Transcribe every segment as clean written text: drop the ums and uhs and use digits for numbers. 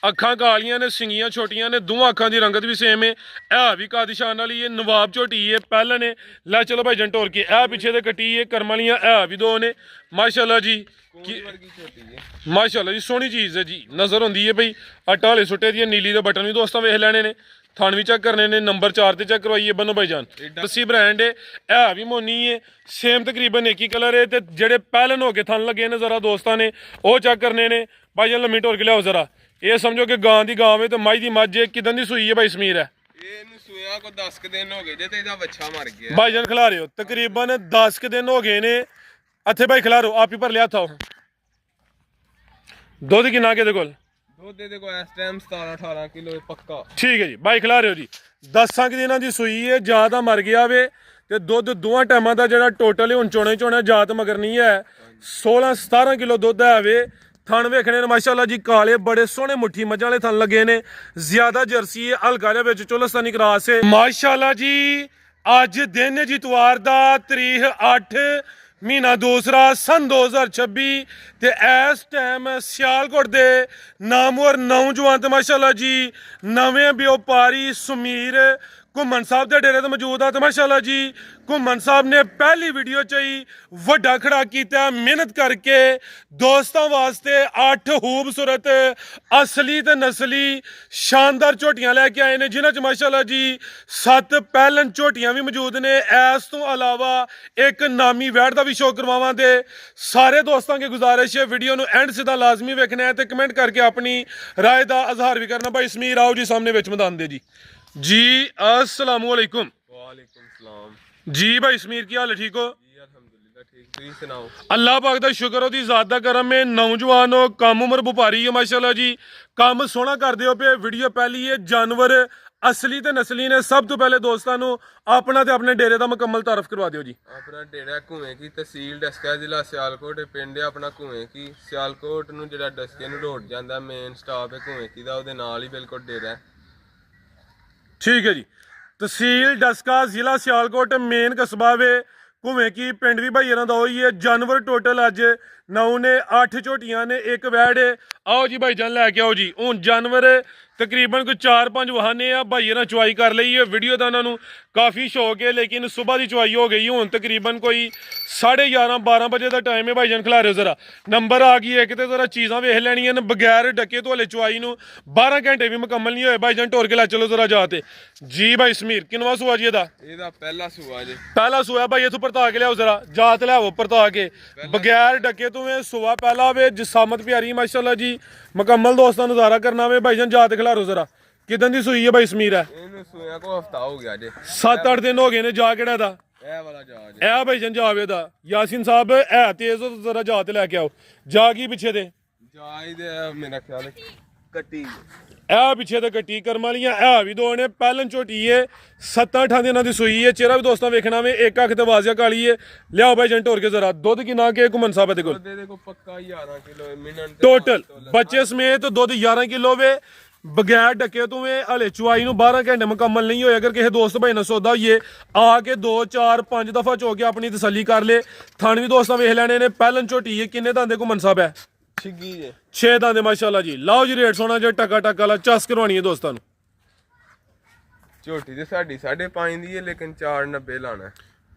ਅੱਖਾਂ ਕਾਲੀਆਂ ਨੇ, ਸਿੰਗੀਆਂ ਛੋਟੀਆਂ ਨੇ, ਦੋਵਾਂ ਅੱਖਾਂ ਦੀ ਰੰਗਤ ਵੀ ਸੇਮ ਹੈ। ਇਹ ਵੀ ਕਾਦਿਸ਼ਾਨ ਵਾਲੀ ਹੈ, ਨਵਾਬ ਝੋਟੀ ਹੈ ਪਹਿਲਾਂ ਨੇ। ਲੈ ਚਲੋ ਭਾਈ ਜਨ ਟੋਰ ਕੇ ਇਹ ਪਿੱਛੇ ਦੇ ਕੱਟੀ ਹੈ ਕਰਮ ਵਾਲੀਆਂ, ਇਹ ਵੀ ਦੋ ਨੇ ਮਾਸ਼ਾਅੱਲਾ ਜੀ। ਮਾਸ਼ਾਅੱਲਾ ਜੀ ਸੋਹਣੀ ਚੀਜ਼ ਹੈ ਜੀ, ਨਜ਼ਰ ਹੁੰਦੀ ਹੈ ਬਈ। ਆਟਾ ਹਲੇ ਸੁੱਟੇ ਦੀ ਨੀਲੀ ਦੇ ਬਟਨ ਵੀ ਦੋਸਤਾਂ ਵੇਖ ਲੈਣੇ ਨੇ, ਥਣ ਵੀ ਚੈੱਕ ਕਰਨੇ ਨੇ, ਨੰਬਰ 4 ਤੇ ਚੈੱਕ ਕਰਵਾਈਏ ਬੰਨੋ ਭਾਈ ਜਾਨ। ਦੱਸੀ ਬ੍ਰਾਂਡ ਹੈ, ਇਹ ਵੀ ਮੋਨੀ ਹੈ, ਸੇਮ ਤਕਰੀਬਨ ਇੱਕ ਹੀ ਕਲਰ ਹੈ। ਤੇ ਜਿਹੜੇ ਪਹਿਲਨ ਹੋ ਕੇ ਥਣ ਲੱਗੇ ਨੇ ਜ਼ਰਾ ਦੋਸਤਾਂ ਨੇ ਉਹ ਚੈੱਕ ਕਰਨੇ ਨੇ। ਭਾਈ ਜਾਨ ਲੰਮੀ ਢੋਲ ਕੇ ਲਿਆਓ ਜ਼ਰਾ। ਇਹ ਸਮਝੋ ਕਿ ਗਾਂ ਦੀ ਗਾਂ ਹੈ ਤੇ ਮਾਈ ਦੀ ਮੱਝ ਹੈ। ਕਿਦਾਂ ਦੀ ਸੂਈ ਹੈ ਭਾਈ ਸਮੀਰ ਹੈ? ਇਹਨੂੰ ਸੂਇਆ ਕੋ 10 ਕ ਦਿਨ ਹੋ ਗਏ ਜੇ ਤੇ ਇਹਦਾ ਬੱਚਾ ਮਰ ਗਿਆ। ਭਾਈ ਜਾਨ ਖਿਲਾ ਰਹੇ ਹੋ ਤਕਰੀਬਨ 10 ਕ ਦਿਨ ਹੋ ਗਏ ਨੇ। ਇੱਥੇ ਭਾਈ ਖਿਲਾ ਰਹੋ ਆਪ ਹੀ ਭਰ ਲਿਆ ਥਾ। ਦੁੱਧ ਕਿੰਨਾ ਕਿਹਦੇ ਕੋਲ? ਦੁੱਧ ਇਹਦੇ ਕੋਲ ਇਸ ਟਾਈਮ 17-18 ਕਿਲੋ ਪੱਕਾ। ਠੀਕ ਹੈ ਜੀ ਬਾਈ ਖਿਲਾ ਰਹੇ ਹੋ ਜੀ। 10 ਦਿਨਾਂ ਦੀ ਸੂਈ ਹੈ, ਜ਼ਿਆਦਾ ਮਰ ਗਿਆ ਵੇ ਤੇ ਦੁੱਧ ਦੋਵਾਂ ਟਾਈਮਾਂ ਦਾ ਜਿਹੜਾ ਟੋਟਲ ਹੁਣ ਚੋਣੇ ਜਾਤ ਮਗਰ ਨਹੀਂ ਹੈ। 16-17 ਕਿਲੋ ਦੁੱਧ ਹੈ ਵੇ। ਥਣ ਵੇਖਣੇ ਨੇ ਮਾਸ਼ਾਅੱਲਾ ਜੀ, ਕਾਲੇ ਬੜੇ ਸੋਹਣੇ ਮੁੱਠੀ ਮੱਝਾਂ ਵਾਲੇ ਥਣ ਲੱਗੇ ਨੇ। ਜ਼ਿਆਦਾ ਜਰਸੀ ਹੈ, ਹਲਕਾ ਦੇ ਵਿੱਚ ਚੁਲਸਤਾਨੀ ਕਰਾਸ ਹੈ ਮਾਸ਼ਾਅੱਲਾ ਜੀ। ਅੱਜ ਦਿਨ ਜਿਤਵਾਰ ਦਾ, ਤਰੀਕ 8 ਮਹੀਨਾ ਦੂਸਰਾ ਸਨ 2026 ਤੇ ਇਸ ਟਾਈਮ ਸਿਆਲਕੋਟ ਦੇ ਨਾਮਵਰ ਨੌਜਵਾਨ ਤੇ ਮਾਸ਼ਾਅੱਲਾ ਜੀ ਨਵੇਂ ਵਪਾਰੀ ਸਮੀਰ ਘੁੰਮਣ ਸਾਹਿਬ ਦੇ ਡੇਰੇ ਤੇ ਮੌਜੂਦ ਆ। ਤੇ ਮਾਸ਼ਾਅੱਲਾ ਜੀ ਘੁੰਮਣ ਸਾਹਿਬ ਨੇ ਪਹਿਲੀ ਵੀਡੀਓ 'ਚ ਹੀ ਵੱਡਾ ਖੜਾ ਕੀਤਾ, ਮਿਹਨਤ ਕਰਕੇ ਦੋਸਤਾਂ ਵਾਸਤੇ 8 ਖੂਬਸੂਰਤ ਅਸਲੀ ਤੇ ਨਸਲੀ ਸ਼ਾਨਦਾਰ ਝੋਟੀਆਂ ਲੈ ਕੇ ਆਏ ਨੇ, ਜਿਨ੍ਹਾਂ 'ਚ ਮਾਸ਼ਾਅੱਲਾ ਜੀ 7 ਪਹਿਲਨ ਝੋਟੀਆਂ ਵੀ ਮੌਜੂਦ ਨੇ। ਇਸ ਤੋਂ ਇਲਾਵਾ ਇੱਕ ਨਾਮੀ ਵੈੜ ਦਾ ਵੀ ਸ਼ੋਅ ਕਰਵਾਵਾਂਗੇ। ਸਾਰੇ ਦੋਸਤਾਂ ਕੀ ਗੁਜ਼ਾਰਿਸ਼ ਹੈ ਵੀਡੀਓ ਨੂੰ ਐਂਡ ਸਿੱਧਾ ਲਾਜ਼ਮੀ ਵੇਖਣਾ ਹੈ ਤੇ ਕਮੈਂਟ ਕਰਕੇ ਆਪਣੀ ਰਾਏ ਦਾ ਇਜ਼ਹਾਰ ਵੀ ਕਰਨਾ। ਭਾਈ ਸਮੀਰ ਆਓ ਜੀ ਸਾਹਮਣੇ ਵਿੱਚ ਮੈਦਾਨ ਦੇ ਜੀ अस्सलामु अलैकुम। वालेकुम सलाम जी भाई समीर की हाल है, ठीक हो? जी अल्हम्दुलिल्लाह ठीक, तुम सुनाओ? अल्लाह पाक दा शुक्र हो, दी ज़ात दा करम है। नौजवान हो, कम उम्र व्यापारी हो माशाल्लाह जी, काम सोहना करदे हो पे। वीडियो पहली है जानवर असली ते नस्ली ने। सब तो पहले दोस्तां नू अपना ते अपने डेरे दा मुकम्मल तारफ करवा दियो जी। अपना डेरा घुमे की तहसील डस्का जिला सियालकोट पिंड है अपना घुमे की। सियालकोट नू जिहड़ा डस्के नू रोड जांदा मेन स्टॉप है घुमे की दा, ओहदे नाल ही बिल्कुल डेरा है। ठीक है जी, तहसील डस्का जिला सियालकोट मेन कस्बा वे घुमे की पिंड भी भाई दा होई है। जानवर टोटल अज 9 ने, 8 झोटियां ने, एक वैड़ है। आओ जी भाई जान लैके आओ जी। हुण जानवर तकरीबन कोई 4-5 वहाने आ भाई ने चुवाई कर ली है। वीडियो का उन्होंने काफ़ी शौक है, लेकिन सुबह की चुवाई हो गई। हुण तकरीबन कोई 11:30-12 बजे का टाइम है। भाई जान खिला रहे हो जरा नंबर आ गई है कि जरा चीज़ां वेख लैनियां ने बगैर डके तो हले चुवाई नू 12 घंटे भी मुकम्मल नहीं होए। भाई जान टोर के लै चलो जरा जाते जी। भाई समीर किनवा सूआ जी ਇਹਦਾ ਪਹਿਲਾ ਸੂਆ ਜੇ। पहला सूआ भाई इथों परता के लियाओ जरा, जात लियाओ परता के बगैर डके तो सूआ पहला वे। जिसामत प्यारी माशाल्लाह जी, मुकम्मल दोस्तों नज़ारा करना वे। भाई जान जात खिलारो जरा किदन दी सूई है भाई समीर है? ਇਹਨੂੰ ਸੂया ਕੋ ਹਫਤਾ ਹੋ ਗਿਆ ਜੇ। 7-8 दिन हो गए ने। जा केड़ा दा? ਇਹ ਵਾਲਾ ਜਹਾਜ਼ ए भाई जान जावे दा। यासीन साहब है तेज हो तो जरा जात लैके आओ। जा की पिछे दे ਜਹਾਜ਼ ਦੇ ਮੇਰਾ ਖਿਆਲ ਕੱਟੀ ए पिछे ते कट्टी करम वालियां ए भी दो ने। पहलन झोटी है 7-8 दिनों की सूई है। चेहरा भी दोस्तों वेखना वे, एक अख ते वाजिया काली है। लियाओ भाई जन टोर के जरा दुध किना के घुमन साहब दे कोल ਉਹਦੇ ਕੋ ਪੱਕਾ 11 ਕਿਲੋ ਮਿੰਟ टोटल बच्चे समेत दुध 11 किलो वे बगैर डके तो वे। हले चुवाई नू 12 घंटे मुकम्मल नहीं होए। अगर किसी दोस्त भाई ने सौदा होइए आके 2-4-5 दफा चो के अपनी तसल्ली कर ले। थन भी दोस्तों वेख लैने ने। पहलन झोटी है किन्ने दांदे घुमन साहब है? ਛਿੱਗੀ ਜੇ 6 दांदे माशाल्लाह जी। लाओ जी रेट सोना जो टका वाला चस करवानी है दोस्तों। ਝੋਟੀ ਤੇ ਸਾਡੀ 5.5 ਦੀ ਹੈ, ਲੇਕਿन 4.90 ਲਾਣਾ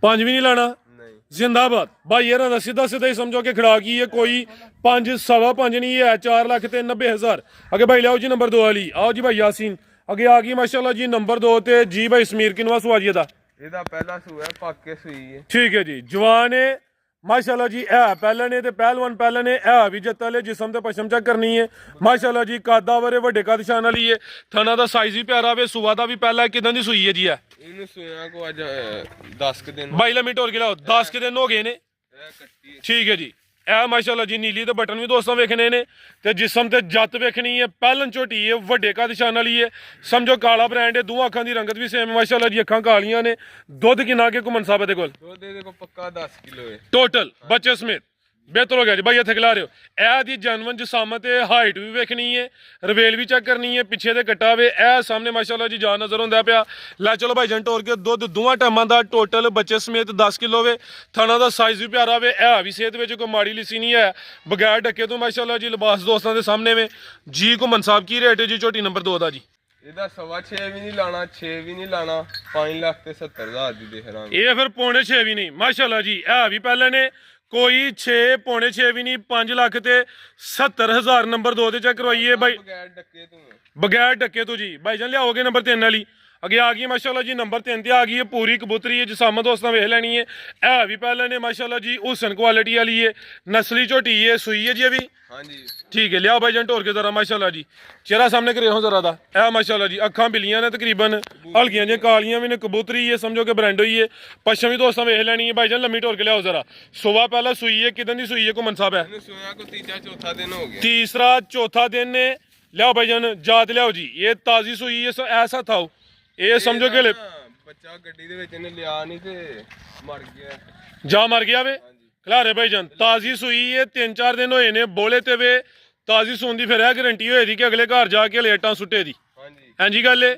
5 भी नहीं लाना। ਨਹੀਂ। जिंदाबाद भाई यार दा सीधा ही समझो कि खड़ा की है। कोई 5 सवा 5 नहीं है, 4,90,000। अगे भाई लियाओ जी नंबर 2 वाली। आओ जी भाई यासीन अगे आ गई माशाल्लाह जी नंबर 2 ते जी। भाई समीर किनवा सुआ जी दा? ਇਹਦਾ ਪਹਿਲਾ ਸੂਆ ਪਾਕੇ ਸੂਈ ਹੈ। ठीक है जी, जवान है माशाल्लाह जी। है पहलन है ते पहलवान पहलन है। है भी जत्तल है, जिसम ते पशम चेक करनी है माशाल्लाह जी। कादा वरे वड्डे कद शान वाली है। थना दा साइज भी प्यारा वे। सुआ दा भी पहला है। किदां दी सूई है जी है? ਇਹਨੂੰ ਸੂया ਕੋ ਅੱਜ 10 ਕ ਦਿਨ भाई लम्मी टोर के लाओ 10 के दिन हो गए ने। ਇਹ ਕੱਟੀ ठीक है जी। ए माशाल्लाह जी नीली ते बटन भी दोस्तों वेखने ने ते जिसम ते जत वेखनी है। पहलन झोटी है, वड्डे कद शान वाली है। समझो काला ब्रांड है, दोवां अखां दी रंगत भी सेम माशाल्लाह जी। अखां कालियां ने। दुध किन्ना के घुमन साहब दे कोल? ਦੁੱਧ ਇਹਦੇ ਕੋ ਪੱਕਾ 10 ਕਿਲੋ ਹੈ टोटल बच्चे समेत ਬਿਹਤਰ ਹੋ ਗਿਆ ਜੀ ਬਾਈ ਇੱਥੇ ਖਿਲਾ ਰਹੇ ਹੋ ਇਹ ਦੀ ਜਨਮਨ ਜਸਾਮਤ ਤੇ ਹਾਈਟ ਵੀ ਵੇਖਣੀ ਹੈ ਰਵੇਲ ਵੀ ਚੈੱਕ ਕਰਨੀ ਹੈ ਪਿੱਛੇ ਦੇ ਕੱਟਾ ਵੇ ਇਹ ਸਾਹਮਣੇ ਮਾਸ਼ਾਅੱਲਾ ਜੀ ਜਾਨ ਨਜ਼ਰ ਹੁੰਦਾ ਪਿਆ ਲੈ ਚਲੋ ਭਾਈ ਜਨ ਟੋਰ ਕੇ ਦੁੱਧ ਦੋਵਾਂ ਟਾਈਮਾਂ ਦਾ ਟੋਟਲ ਬੱਚੇ ਸਮੇਤ 10 ਕਿਲੋ ਵੇ ਥਣਾ ਦਾ ਸਾਈਜ਼ ਵੀ ਪਿਆਰਾ ਵੇ ਇਹ ਵੀ ਸਿਹਤ ਵਿੱਚ ਕੋਈ ਮਾੜੀ ਲਿਸੀ ਨਹੀਂ ਹੈ ਬਗੈਰ ਡੱਕੇ ਤੋਂ ਮਾਸ਼ਾਅੱਲਾ ਜੀ ਲਿਬਾਸ ਦੋਸਤਾਂ ਦੇ ਸਾਹਮਣੇ ਵੇ ਜੀ ਘੁੰਮਣ ਸਾਹਿਬ ਕੀ ਰੇਟ ਹੈ ਜੀ ਝੋਟੀ ਨੰਬਰ 2 ਦਾ ਜੀ ਇਹਦਾ 6.5 ਵੀ ਨਹੀਂ ਲਾਣਾ 6 ਵੀ ਨਹੀਂ ਲਾਣਾ 5,70,000 ਦੀ ਦੇਖ ਰਾਂਗੇ ਇਹ ਫਿਰ ਪੌਣੇ 6 ਵੀ ਨਹੀਂ ਮਾਸ਼ਾਅੱਲਾ ਜੀ ਇਹ ਵੀ ਪਹਿਲੇ ਨੇ ਕੋਈ 6 ਪੌਣੇ 6 ਵੀ ਨਹੀਂ 5 ਲੱਖ ਤੇ 70,000 ਨੰਬਰ 2 ਤੇ ਚੈੱਕ ਕਰਵਾਈਏ ਬਾਈ ਬਗੈਰ ਡੱਕੇ ਤੋਂ ਬਗੈਰ ਡੱਕੇ ਤੋਂ ਜੀ ਭਾਈ ਜਾਨ ਲਿਆਓਗੇ ਨੰਬਰ 3 ਵਾਲੀ ਅੱਗੇ ਆ ਗਈ ਮਾਸ਼ਾਅੱਲਾ ਜੀ ਨੰਬਰ 3 ਤੇ ਆ ਗਈ ਹੈ ਪੂਰੀ ਕਬੂਤਰੀ ਹੈ ਜਸਾਮਤ ਦੋਸਤਾਂ ਵੇਖ ਲੈਣੀ ਹੈ ਇਹ ਵੀ ਪਹਿਲੇ ਨੇ ਮਾਸ਼ਾਅੱਲਾ ਜੀ ਹੁਸਨ ਕੁਆਲਿਟੀ ਵਾਲੀ ਹੈ ਨਸਲੀ ਝੋਟੀ ਹੈ ਸੂਈ ਹੈ ਜੀ ਇਹ ਵੀ ਹਾਂਜੀ ਠੀਕ ਹੈ ਲਿਆਓ ਭਾਈ ਜਾਨ ਢੋਰ ਕੇ ਜ਼ਰਾ ਮਾਸ਼ਾਅੱਲਾ ਜੀ ਚਿਹਰਾ ਸਾਹਮਣੇ ਕਰਿਓ ਹੋ ਜ਼ਰਾ ਦਾ ਇਹ ਮਾਸ਼ਾਅੱਲਾ ਜੀ ਅੱਖਾਂ ਬਿੱਲੀਆਂ ਨੇ ਤਕਰੀਬਨ ਹਲਕੀਆਂ ਜਿਹੀਆਂ ਕਾਲੀਆਂ ਵੀ ਨੇ ਕਬੂਤਰੀ ਹੈ ਸਮਝੋ ਕਿ ਬ੍ਰਾਂਡ ਹੋਈ ਹੈ ਪੱਛਮ ਵੀ ਦੋਸਤਾਂ ਵੇਖ ਲੈਣੀ ਹੈ ਭਾਈ ਜਾਨ ਲੰਮੀ ਢੋਰ ਕੇ ਲਿਆਓ ਜ਼ਰਾ ਸੁਬਾ ਪਹਿਲਾਂ ਸੂਈ ਹੈ ਕਿਦਾਂ ਦੀ ਸੂਈ ਹੈ ਘੁੰਮਣ ਸਾਹਿਬ ਹੈ ਇਹਨੂੰ ਸੋਇਆ ਕੋ ਤੀਜਾ ਚੌਥਾ ਦਿਨ ਹੋ ਗਿਆ ਤੀਸਰਾ ਚੌਥਾ ਦਿਨ ਨੇ ਲਿਆਓ ਭਾਈ ਜਾਨ ਜਾਤ ਲਿਆਓ ਜੀ ਇਹ ਤਾਜ਼ੀ ਸੂਈ ਹੈ ਐਸਾ ਥਾਓ ਇਹ ਸਮਝੋ ਕਿ ਬੱਚਾ ਗੱਡੀ ਦੇ ਵਿੱਚ ਇਹਨੇ ਲਿਆ ਨਹੀਂ ਤੇ ਮਰ ਗਿਆ ਜਾ ਮਰ ਗਿਆ ਵੇ ਖਲਾਰੇ ਭਾਈ ਜਾਨ ਤਾਜ਼ੀ ਸੂਈ ਇਹ 3-4 ਦਿਨ ਹੋਏ ਨੇ ਬੋਲੇ ਤੇ ਵੇ ਤਾਜ਼ੀ ਸੂਣ ਦੀ ਫਿਰ ਇਹ ਗਰੰਟੀ ਹੋਏ ਦੀ ਕਿ ਅਗਲੇ ਘਰ ਜਾ ਕੇ ਲੇਟਾਂ ਸੁੱਟੇ ਦੀ ਹਾਂਜੀ ਹਾਂਜੀ ਗੱਲ ਏ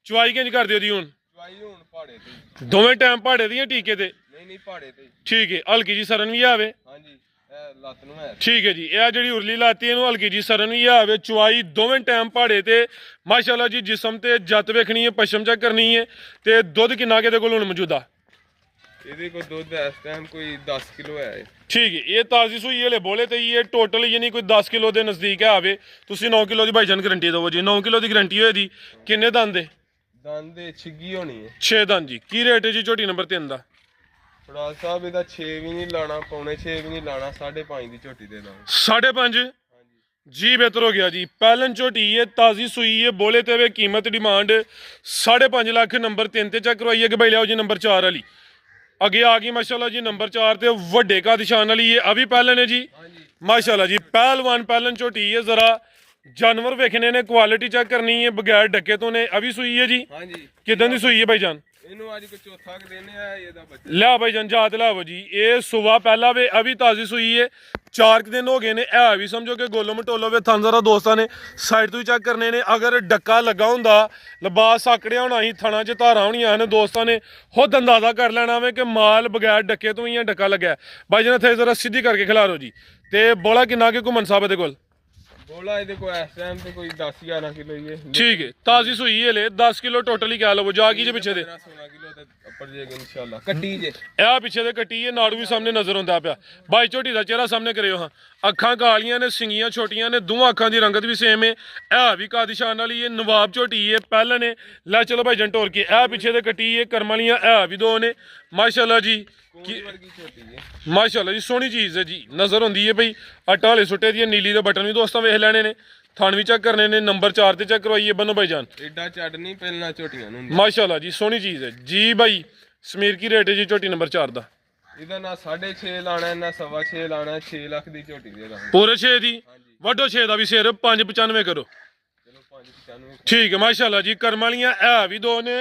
ਚੁਆਈ ਕਿੰਜ ਕਰਦੇ ਦੀ ਹੁਣ ਚਵਾਈ ਹੁਣ ਪਹਾੜੇ ਤੇ ਦੋਵੇਂ ਟਾਈਮ ਪਹਾੜੇ ਦੀਆਂ ਟੀਕੇ ਤੇ ਨਹੀਂ ਪਹਾੜੇ ਤੇ ਠੀਕ ਹੈ ਹਲਕੀ ਜੀ ਸਰਨ ਵੀ ਆਵੇ ਹਾਂਜੀ ਇਹ ਲੱਤ ਨੂੰ ਹੈ ਠੀਕ ਹੈ ਜੀ ਇਹ ਜਿਹੜੀ ਉਰਲੀ ਲਾਤੀ ਇਹਨੂੰ ਹਲਕੀ ਜੀ ਸਰਨ ਵੀ ਆਵੇ ਚੁਆਈ ਦੋਵੇਂ ਟਾਈਮ ਪਹਾੜੇ ਤੇ ਮਾਸ਼ਾਅੱਲਾ ਜੀ ਜਿਸਮ ਤੇ ਜੱਤ ਵੇਖਣੀ ਹੈ ਪਛਮ ਚੈੱਕ ਕਰਨੀ ਹੈ ਤੇ ਦੁੱਧ ਕਿੰਨਾ ਕਿਤੇ ਕੋਲ ਹੁਣ ਮੌਜੂਦਾ ਇਹਦੇ ਕੋਲ ਦੁੱਧ ਇਸ ਟਾਈਮ ਕੋਈ 10 ਕਿਲੋ ਹੈ ਠੀਕ ਹੈ ਇਹ ਤਾਜ਼ੀ ਸੂਈ ਵਾਲੇ ਬੋਲੇ ਤੇ ਹੀ ਇਹ ਟੋਟਲ ਯਾਨੀ ਕੋਈ 10 ਕਿਲੋ ਦੇ ਨਜ਼ਦੀਕ ਆਵੇ ਤੁਸੀਂ 9 ਕਿਲੋ ਦੀ ਭਾਈਜਾਨ ਗਰੰਟੀ ਦਿਓ ਜੀ 9 ਕਿਲੋ ਦੀ ਗਰੰਟੀ ਹੋਏ ਦੀ ਕਿੰਨੇ ਦੰਦ ਦੇ ਦੰਦ ਦੇ ਛਿੱਗੀ ਹੋਣੀ ਹੈ 6 ਦੰਦ ਜੀ ਕੀ ਰੇਟ ਹੈ ਜੀ ਝੋਟੀ ਨੰਬਰ 3 ਦਾ ਫਰਾਜ ਸਾਹਿਬ ਇਹਦਾ 6 ਵੀ ਨਹੀਂ ਲਾਣਾ ਪੌਣੇ 6 ਵੀ ਨਹੀਂ ਲਾਣਾ 5.5 ਦੀ ਝੋਟੀ ਦੇ ਦਾਂਗੇ 5.5 ਜੀ ਬਿਹਤਰ ਹੋ ਗਿਆ ਜੀ ਪਹਿਲਨ ਝੋਟੀ ਹੈ ਤਾਜ਼ੀ ਸੂਈ ਹੈ ਬੋਲੇ ਤੇ ਵੇ ਕੀਮਤ ਡਿਮਾਂਡ 5.5 ਲੱਖ ਨੰਬਰ 3 ਤੇ ਚੈੱਕ ਕਰਵਾਈਏ ਕਿ ਭਾਈ ਲਿਆਓ ਜੀ ਨੰਬਰ 4 ਵਾਲੀ ਅੱਗੇ ਆ ਗਈ ਮਾਸ਼ਾਅੱਲਾ ਜੀ ਨੰਬਰ 4 ਤੇ ਵੱਡੇ ਕਾ ਨਿਸ਼ਾਨ ਵਾਲੀ ਹੈ ਆ ਵੀ ਪਹਿਲਨ ਹੈ ਜੀ ਮਾਸ਼ਾਅੱਲਾ ਜੀ ਪਹਿਲਵਾਨ ਪਹਿਲਨ ਝੋਟੀ ਹੈ ਜ਼ਰਾ ਜਾਨਵਰ ਵੇਖਣੇ ਨੇ ਕੁਆਲਿਟੀ ਚੈੱਕ ਕਰਨੀ ਹੈ ਬਗੈਰ ਡੱਕੇ ਤੋਂ ਨੇ ਆ ਵੀ ਸੂਈ ਹੈ ਜੀ ਹਾਂਜੀ ਕਿਦਾਂ ਦੀ ਸੂਈ ਹੈ ਭਾਈ ਜਾਨ ਇਹਨੂੰ ਅੱਜ ਕੋ ਚੌਥਾ ਕ ਦਿਨ ਆ ਇਹਦਾ ਬੱਚਾ ਲਿਆ ਭਾਈ ਜਾਨ ਜਾਤ ਲਿਆਵੋ ਜੀ ਇਹ ਸੁਬਾ ਪਹਿਲਾ ਵੇ ਆ ਵੀ ਤਾਜ਼ੀ ਸੂਈ ਹੈ 4 ਦਿਨ ਹੋ ਗਏ ਨੇ ਇਹ ਵੀ ਸਮਝੋ ਕਿ ਗੋਲੋ ਮਟੋਲੋ ਵੇ ਥਾਂ ਦੋਸਤਾਂ ਨੇ ਸਾਈਡ ਤੋਂ ਹੀ ਚੈੱਕ ਕਰਨੇ ਨੇ ਅਗਰ ਡੱਕਾ ਲੱਗਾ ਹੁੰਦਾ ਲਿਬਾਸ ਆਕੜਿਆ ਹੋਣਾ ਸੀ ਥਣਾ 'ਚ ਧਾਰਾਂ ਹੋਣੀਆਂ ਨੇ ਦੋਸਤਾਂ ਨੇ ਖੁਦ ਅੰਦਾਜ਼ਾ ਕਰ ਲੈਣਾ ਵੇ ਕਿ ਮਾਲ ਬਗੈਰ ਡੱਕੇ ਤੋਂ ਹੀ ਆ ਡੱਕਾ ਲੱਗਿਆ ਭਾਈ ਜਾਨ ਇੱਥੇ ਜ਼ਰਾ ਸਿੱਧੀ ਕਰਕੇ ਖਿਲਾਰੋ ਜੀ ਤੇ ਬੋਲਾ ਕਿੰਨਾ ਕਿ ਘੁੰਮਣ ਸਾਹਿਬ ਦੇ ਕੋਲ ਬੋਲਾ ਇਹਦੇ ਕੋਲ ਇਸ ਟਾਈਮ ਤੇ ਕੋਈ 10-11 ਕਿਲੋ ਹੀ ਹੈ ਠੀਕ ਹੈ ਤਾਜ਼ੀ ਸੂਈ ਹੈ ਲੈ 10 ਕਿਲੋ ਟੋਟਲੀ ਕਹਿ ਲਵੋ ਜਾ ਕੀ ਜੇ ਪਿੱਛੇ ਦੇ 16 ਕਿਲੋ ਤੇ ਉੱਪਰ ਜਾਏਗਾ ਇਨਸ਼ਾਅੱਲਾ ਕੱਟੀ ਜੇ ਇਹ ਪਿੱਛੇ ਦੇ ਕੱਟੀ ਹੈ ਨਾੜੂ ਵੀ ਸਾਹਮਣੇ ਨਜ਼ਰ ਆਉਂਦਾ ਪਿਆ ਬਾਈ ਝੋਟੀ ਦਾ ਚਿਹਰਾ ਸਾਹਮਣੇ ਕਰਿਓ ਹਾਂ ਅੱਖਾਂ ਕਾਲੀਆਂ ਨੇ ਸਿੰਗੀਆਂ ਛੋਟੀਆਂ ਨੇ ਦੋਵਾਂ ਅੱਖਾਂ ਦੀ ਰੰਗਤ ਵੀ ਸੇਮ ਹੈ ਇਹ ਵੀ ਕਾਦੀਸ਼ਾਨ ਵਾਲੀ ਹੈ ਨਵਾਬ ਝੋਟੀ ਹੈ ਪਹਿਲਾਂ ਨੇ ਲੈ ਚਲੋ ਭਾਈ ਜੰਟੋਰ ਕੇ ਇਹ ਪਿੱਛੇ ਦੇ ਕੱਟੀ ਹੈ ਕਰਮ ਵਾਲੀਆਂ ਇਹ ਵੀ ਦੋ ਨੇ ਮਾਸ਼ਾਅੱਲਾ ਜੀ ਵਰਗੀ ਝੋਟੀ ਜੇ ਮਾਸ਼ਾਅੱਲਾ ਜੀ ਸੋਹਣੀ ਚੀਜ਼ ਹੈ ਜੀ ਨਜ਼ਰ ਹੁੰਦੀ ਹੈ ਭਈ ਆਟਾ ਵਾਲੇ ਸੁੱਟੇ ਦੀ ਨੀਲੀ ਦੇ ਬਟਨ ਵੀ ਦੋਸਤਾਂ ਵੇਖ ਲੈਣੇ ਨੇ ਥਣ ਵੀ ਚੈੱਕ ਕਰਨੇ ਨੇ ਨੰਬਰ 4 ਤੇ ਚੈੱਕ ਕਰਵਾਈਏ ਬੰਨੋ ਭਾਈ ਜਾਨ ਐਡਾ ਛੱਡ ਨਹੀਂ ਪਹਿਲਾਂ ਝੋਟੀਆਂ ਨੂੰ ਮਾਸ਼ਾਅੱਲਾ ਜੀ ਸੋਹਣੀ ਚੀਜ਼ ਹੈ ਜੀ ਭਾਈ ਸਮੀਰ ਕੀ ਰੇਟ ਹੈ ਜੀ ਝੋਟੀ ਨੰਬਰ 4 ਦਾ ਇਹਦਾ ਨਾ 6.5 ਲਾਣਾ ਨਾ 6.5 ਲਾਣਾ 6 ਲੱਖ ਦੀ ਝੋਟੀ ਦੇ ਦਾਂਗੇ ਪੂਰੇ 6 ਦੀ ਵੱਡੋ 6 ਦਾ ਵੀ ਸਿਰ 5.95 ਕਰੋ ਚਲੋ 5.95 ਠੀਕ ਹੈ ਮਾਸ਼ਾਅੱਲਾ ਜੀ ਕਰਮ ਵਾਲੀਆਂ ਇਹ ਵੀ ਦੋ ਨੇ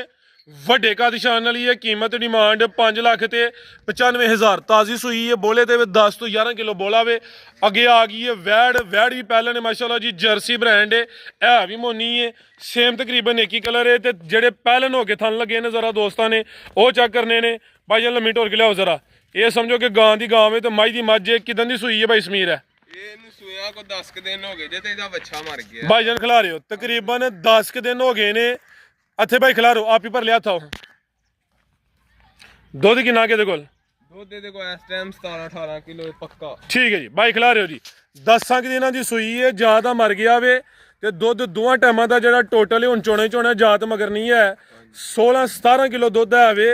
ਵੱਡੇ ਕਾ ਨਿਸ਼ਾਨ ਵਾਲੀ ਹੈ ਕੀਮਤ ਡਿਮਾਂਡ 5 ਲੱਖ ਤੇ 95,000 ਤਾਜ਼ੀ ਸੂਈ ਹੈ ਬੋਲੇ ਤੇ 10 ਤੋਂ 11 ਕਿਲੋ ਬੋਲਾ ਵੇ ਅੱਗੇ ਆ ਗਈ ਹੈ ਵੈੜ ਵੀ ਪਹਿਲਾਂ ਨੇ ਮਾਸ਼ਾਅੱਲਾ ਜੀ ਜਰਸੀ ਬ੍ਰਾਂਡ ਹੈ ਇਹ ਵੀ ਮੋਨੀ ਹੈ ਸੇਮ ਤਕਰੀਬਨ ਇੱਕ ਹੀ ਕਲਰ ਹੈ ਤੇ ਜਿਹੜੇ ਪਹਿਲਾਂ ਹੋ ਕੇ ਥਣ ਲੱਗੇ ਨੇ ਜ਼ਰਾ ਦੋਸਤਾਂ ਨੇ ਉਹ ਚੈੱਕ ਕਰਨੇ ਨੇ ਭਾਈ ਜਨ ਲੰਮੀ ਢੋਰ ਕੇ ਲਿਆਓ ਜ਼ਰਾ ਇਹ ਸਮਝੋ ਕਿ ਗਾਂ ਦੀ ਗਾਂ ਵੇ ਤੇ ਮਾਈ ਦੀ ਮੱਝ ਕਿਦਾਂ ਦੀ ਸੂਈ ਹੈ ਭਾਈ ਸਮੀਰ ਹੈ ਇਹਨੂੰ ਸੂਇਆ ਕੋ 10 ਕ ਦਿਨ ਹੋ ਗਏ ਜੇ ਤੇ ਇਹਦਾ ਬੱਚਾ ਮਰ ਗਿਆ ਭਾਈ ਜਨ ਖਿਲਾ ਰਹੇ ਹੋ ਤਕਰੀਬਨ 10 ਕੁ ਦਿਨ ਹੋ ਗਏ ਨੇ ਅੱਥੇ ਭਾਈ ਖਿਲਾਰੋ ਆਪ ਹੀ ਭਰ ਲਿਆ ਥਾ ਦੁੱਧ ਕਿੰਨਾ ਕਿਹਦੇ ਕੋਲ ਦੁੱਧ ਇਹਦੇ ਕੋਲ ਇਸ ਟਾਈਮ 17-18 ਕਿਲੋ ਪੱਕਾ ਠੀਕ ਹੈ ਜੀ ਬਾਈ ਖਿਲਾ ਰਹੇ ਹੋ ਜੀ 10 ਦਿਨਾਂ ਦੀ ਸੂਈ ਹੈ ਜ਼ਿਆਦਾ ਮਰ ਗਿਆ ਵੇ ਤੇ ਦੁੱਧ ਦੋਵਾਂ ਟਾਈਮਾਂ ਦਾ ਜਿਹੜਾ ਟੋਟਲ ਹੁਣ ਚੋਣੇ ਜਾਤ ਮਗਰ ਨਹੀਂ ਹੈ 16-17 ਕਿਲੋ ਦੁੱਧ ਹੈ ਵੇ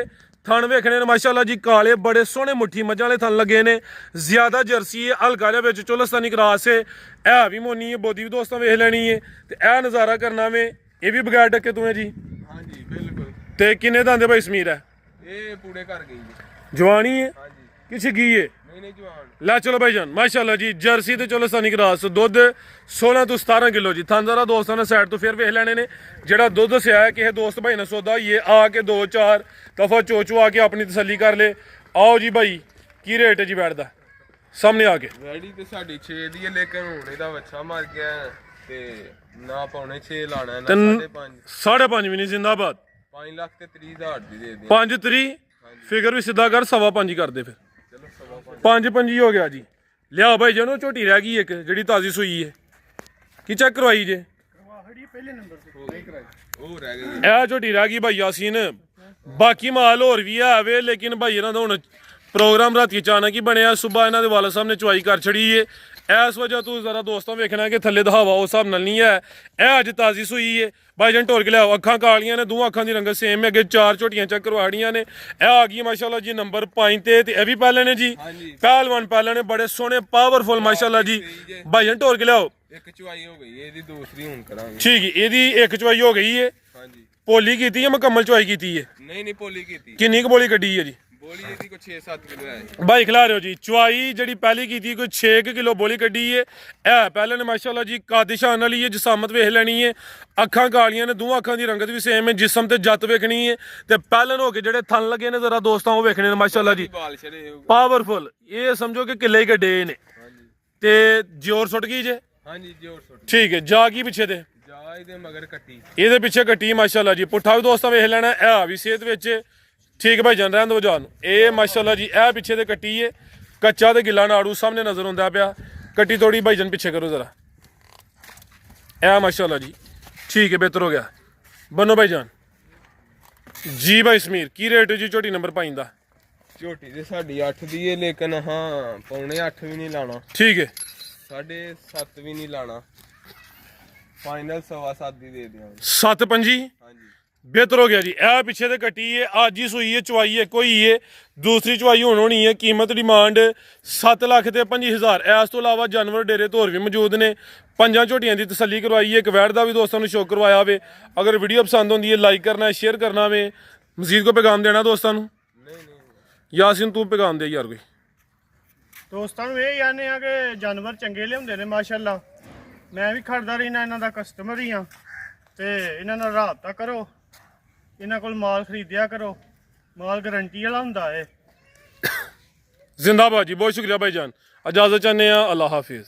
ਥਣ ਵੇਖਣੇ ਨੇ ਮਾਸ਼ਾਅੱਲਾ ਜੀ ਕਾਲੇ ਬੜੇ ਸੋਹਣੇ ਮੁੱਠੀ ਮੱਝਾਂ ਵਾਲੇ ਥਣ ਲੱਗੇ ਨੇ ਜ਼ਿਆਦਾ ਜਰਸੀ ਹੈ ਹਲਕਾ ਜਿਹਾ ਵਿੱਚ ਚੋਲਸਤਾਨੀ ਕਰਾਸ ਹੈ ਇਹ ਵੀ ਮੋਨੀ ਹੈ ਬੋਦੀ ਵੀ ਦੋਸਤਾਂ ਵੇਖ ਲੈਣੀ ਹੈ ਤੇ ਇਹ ਨਜ਼ਾਰਾ ਕਰਨਾ ਵੇ ਇਹ ਵੀ ਬਗੈਰ ਡੱਕੇ ਤੂੰ ਹੈ ਜੀ ਹਾਂਜੀ ਬਿਲਕੁਲ ਤੇ ਕਿੰਨੇ ਦਾ ਆਂਦੇ ਭਾਈ ਸਮੀਰ ਹੈ ਇਹ ਪੂਰੇ ਕਰ ਗਈ ਜੀ ਜਵਾਨੀ ਹੈ ਹਾਂਜੀ ਕਿ ਛਗੀ ਹੈ ਨਹੀਂ ਜਵਾਨ ਲੈ ਚਲੋ ਭਾਈ ਜਾਨ ਮਾਸ਼ਾਅੱਲਾ ਜੀ ਜਰਸੀ ਤੇ ਚੋਲਸਤਾਨੀ ਕਰਾਸ ਦੁੱਧ 16 ਤੋਂ 17 ਕਿਲੋ ਜੀ ਥਾਂਜ਼ਾਰਾ ਦੋਸਤਾਂ ਨੇ ਸਾਈਡ ਤੋਂ ਫਿਰ ਵੇਖ ਲੈਣੇ ਨੇ ਜਿਹੜਾ ਦੁੱਧ ਦੱਸਿਆ ਹੈ ਕਿਸੇ ਦੋਸਤ ਭਾਈ ਨੇ ਸੌਦਾ ਇਹ ਆ ਕੇ 2-4 ਦਫਾ ਚੋਚੋ ਆ ਕੇ ਆਪਣੀ ਤਸੱਲੀ ਕਰ ਲੇ ਆਓ ਜੀ ਭਾਈ ਕੀ ਰੇਟ ਹੈ ਜੀ ਬੈਠ ਦਾ ਸਾਹਮਣੇ ਆ ਕੇ। ਵੈੜੀ ਤੇ ਸਾਡੀ 6 ਦੀ ਹੈ, ਲੇਕਿਨ ਹੁਣ ਇਹਦਾ ਵੱਛਾ ਮਰ ਗਿਆ ਹੈ ਤੇ ਨਾ ਪੌਣੇ 6 ਲਾਣਾ ਹੈ, ਨਾ 5.5। 5.5 ਵੀ ਨਹੀਂ, ਜ਼ਿੰਦਾਬਾਦ। 5 ਲੱਖ ਤੇ 30,000 ਦੀ ਦੇ ਦੇ। 5 3 ਫਿਗਰ ਵੀ ਸਿੱਧਾ ਕਰ, 5.5 ਹੀ ਕਰਦੇ ਫਿਰ। ਚਲੋ 5.5। 5.5 ਹੀ ਹੋ ਗਿਆ ਜੀ। ਲਿਆ ਭਾਈ ਜਨੋ, ਝੋਟੀ ਰਹਿ ਗਈ ਇੱਕ ਜਿਹੜੀ ਤਾਜ਼ੀ ਸੂਈ ਹੈ, ਕੀ ਚੈੱਕ ਕਰਵਾਈ ਜੇ? ਪਹਿਲੇ ਨੰਬਰ ਤੇ ਉਹ ਰਹਿ ਗਈ। ਇਹ ਝੋਟੀ ਰਹਿ ਗਈ ਭਾਈ ਯਾਸੀਨ। ਬਾਕੀ ਮਾਲ ਹੋਰ ਵੀ ਆਵੇ, ਲੇਕਿਨ ਭਾਈ ਇਹਨਾਂ ਦਾ ਹੁਣ ਪ੍ਰੋਗਰਾਮ ਰਾਤੀ ਅਚਾਨਕ ਹੀ ਬਣਿਆ। ਸਵੇਰ ਇਹਨਾਂ ਦੇ ਵਾਲਾ ਸਾਹਿਬ ਨੇ ਚੁਆਈ ਕਰ ਛੜੀ ਏ, ਇਸ ਵਜ੍ਹਾ ਤੂੰ ਜ਼ਰਾ ਦੋਸਤਾਂ ਵੇਖਣਾ ਕਿ ਥੱਲੇ ਦਹਾਵਾ ਉਸ ਹਿਸਾਬ ਨਾਲ ਨਹੀਂ ਹੈ। ਇਹ ਅੱਜ ਤਾਜ਼ੀ ਸੂਈ ਏ ਭਾਈ ਜਨ, ਢੋਲ ਕੇ ਲਿਆਓ। ਅੱਖਾਂ ਕਾਲੀਆਂ ਨੇ, ਦੋਵਾਂ ਅੱਖਾਂ ਦੀ ਰੰਗਤ ਸੇਮ ਹੈ। ਅੱਗੇ 4 ਝੋਟੀਆਂ ਚੈੱਕ ਕਰਵਾੜੀਆਂ ਨੇ। ਇਹ ਆ ਗਈ ਮਾਸ਼ਾਅੱਲਾ ਜੀ ਨੰਬਰ 5 ਤੇ ਇਹ ਵੀ ਪਹਿਲੇ ਨੇ ਜੀ, ਪਹਿਲਵਾਨ ਪਹਿਲੇ ਨੇ, ਬੜੇ ਸੋਹਣੇ ਪਾਵਰਫੁਲ ਮਾਸ਼ਾਅੱਲਾ ਜੀ। ਭਾਈ ਜਨ ਢੋਲ ਕੇ ਲਿਆਓ। ਇੱਕ ਚੁਆਈ ਹੋ ਗਈ, ਇਹਦੀ ਦੂਸਰੀ ਹੁਣ ਕਰਾਂਗੇ। ਠੀਕ ਹੈ, ਇਹਦੀ ਇੱਕ ਚੁਆਈ ਹੋ ਗਈ ਏ। ਹਾਂਜੀ। ਪੋਲੀ ਕੀਤੀ ਹੈ, ਮੁਕੰਮਲ ਚੁਆਈ ਕੀਤੀ ਹੈ? ਨਹੀਂ ਪੋਲੀ ਕੀਤੀ। ਕਿੰਨੀ ਕੁ ਬੋਲੀ ਕੱਢੀ ਹੈ ਜੀ? ਬੋਲੀ ਇਹਦੀ ਕੋਈ 6-7 ਕਿਲੋ ਹੈ ਭਾਈ ਖਿਲਾ ਰਹੇ ਹੋ ਜੀ। ਚੁਆਈ ਜਿਹੜੀ ਪਹਿਲੀ ਕੀਤੀ ਕੋਈ 6 ਕਿਲੋ ਬੋਲੀ ਕੱਢੀ ਏ। ਇਹ ਪਹਿਲੇ ਨੇ ਮਾਸ਼ਾਅੱਲਾ ਜੀ, ਕਾਦਿਸ਼ਾਨ ਵਾਲੀ ਹੈ, ਜਿਸਾਮਤ ਵੇਖ ਲੈਣੀ ਹੈ। ਅੱਖਾਂ ਕਾਲੀਆਂ ਨੇ, ਦੋਵਾਂ ਅੱਖਾਂ ਦੀ ਰੰਗਤ ਵੀ ਸੇਮ ਹੈ। ਜਿਸਮ ਤੇ ਜੱਤ ਵੇਖਣੀ ਹੈ ਤੇ ਪਹਿਲਨ ਹੋ ਕੇ ਜਿਹੜੇ ਥਣ ਲੱਗੇ ਨੇ ਜ਼ਰਾ ਦੋਸਤਾਂ ਉਹ ਵੇਖਣੇ ਨੇ ਮਾਸ਼ਾਅੱਲਾ ਜੀ, ਬਾਲ ਛੜੇ ਪਾਵਰਫੁਲ। ਇਹ ਸਮਝੋ ਕਿ ਕਿੱਲੇ ਹੀ ਕੱਢੇ ਨੇ। ਹਾਂਜੀ ਤੇ ਜੋਰ ਸੁੱਟ ਗਈ ਜੇ? ਹਾਂਜੀ ਜੋਰ ਸੁੱਟ। ਠੀਕ ਹੈ। ਜਾ ਕੀ ਪਿੱਛੇ ਤੇ? ਜਾ ਇਹਦੇ ਮਗਰ ਕੱਟੀ। ਇਹਦੇ ਪਿੱਛੇ ਕੱਟੀ ਮਾਸ਼ਾਅੱਲਾ ਜੀ। ਪੁੱਠਾ ਵੀ ਦੋਸਤਾਂ ਵੇਖ ਲੈਣਾ। ਇਹ ਵੀ ਸਿਹਤ ਵਿੱਚ ਠੀਕ ਭਾਈ ਜਾਨ, ਰਹਿਣ ਦੋ ਜਾਨ। ਇਹ ਮਾਸ਼ਾਅੱਲਾ ਜੀ ਇਹ ਪਿੱਛੇ ਤੇ ਕੱਟੀ ਏ, ਕੱਚਾ ਤੇ ਗਿੱਲਾ ਨਾੜੂ ਸਾਹਮਣੇ ਨਜ਼ਰ ਹੁੰਦਾ ਪਿਆ। ਕੱਟੀ ਥੋੜੀ ਭਾਈ ਜਾਨ ਪਿੱਛੇ ਕਰੋ ਜ਼ਰਾ। ਇਹ ਮਾਸ਼ਾਅੱਲਾ ਜੀ ਠੀਕ ਹੈ, ਬਿਹਤਰ ਹੋ ਗਿਆ। ਬਨੋ ਭਾਈ ਜਾਨ ਜੀ। ਭਾਈ ਸਮੀਰ ਕੀ ਰੇਟ ਜੀ ਝੋਟੀ ਨੰਬਰ 5 ਦਾ? ਝੋਟੀ ਤੇ ਸਾਡੀ 8 ਦੀ ਹੈ, ਲੇਕਿਨ ਹਾਂ ਪੌਣੇ 8 ਵੀ ਨਹੀਂ ਲਾਣਾ, ਠੀਕ ਹੈ, 7.5 ਵੀ ਨਹੀਂ ਲਾਣਾ, ਫਾਈਨਲ 7.25 ਦੀ ਦੇ ਦਿਆਂਗੇ। 7.5 ਹਾਂਜੀ ਬਿਹਤਰ ਹੋ ਗਿਆ ਜੀ। ਇਹ ਪਿੱਛੇ ਤੇ ਕੱਟੀ ਏ, ਅੱਜ ਹੀ ਸੂਈ ਏ, ਚੁਆਈ ਇੱਕ ਹੋਈ ਏ, ਦੂਸਰੀ ਚੁਆਈ ਹੁਣ ਹੋਣੀ ਹੈ। ਕੀਮਤ ਡਿਮਾਂਡ 7 ਲੱਖ ਤੇ 25,000। ਇਸ ਤੋਂ ਇਲਾਵਾ ਜਾਨਵਰ ਡੇਰੇ ਤੋਂ ਹੋਰ ਵੀ ਮੌਜੂਦ ਨੇ। 5 ਝੋਟੀਆਂ ਦੀ ਤਸੱਲੀ ਕਰਵਾਈ ਹੈ। ਇੱਕ ਵੈੜ ਦਾ ਵੀ ਦੋਸਤਾਂ ਨੂੰ ਸ਼ੌਕ ਕਰਵਾਇਆ ਵੇ। ਅਗਰ ਵੀਡੀਓ ਪਸੰਦ ਹੁੰਦੀ ਹੈ ਲਾਈਕ ਕਰਨਾ, ਸ਼ੇਅਰ ਕਰਨਾ ਵੇ। ਮਜ਼ੀਦ ਕੋ ਪੈਗਾਮ ਦੇਣਾ ਦੋਸਤਾਂ ਨੂੰ? ਨਹੀਂ ਯਾਸੀਨ ਤੂੰ ਪੈਗਾਮ ਦੇ ਯਾਰ ਕੋਈ। ਦੋਸਤਾਂ ਨੂੰ ਇਹ ਕਹਿੰਦੇ ਆ ਕਿ ਜਾਨਵਰ ਚੰਗੇ ਲਿਆਉਂਦੇ ਨੇ ਮਾਸ਼ਾਅੱਲਾ। ਮੈਂ ਵੀ ਖੜਦਾ ਰਹਿਣਾ, ਇਹਨਾਂ ਦਾ ਕਸਟਮਰ ਹੀ ਆ, ਤੇ ਇਹਨਾਂ ਨਾਲ ਰਾਬਤਾ ਕਰੋ, ਇਹਨਾਂ ਕੋਲ ਮਾਲ ਖਰੀਦਿਆ ਕਰੋ। ਮਾਲ ਗਾਰੰਟੀ ਵਾਲਾ ਹੁੰਦਾ ਹੈ। ਜ਼ਿੰਦਾਬਾਦ ਜੀ, ਬਹੁਤ ਸ਼ੁਕਰੀਆ ਭਾਈ ਜਾਨ। ਇਜਾਜ਼ਤ ਚਾਹੁੰਦੇ ਆ, ਅੱਲਾ ਹਾਫਿਜ਼।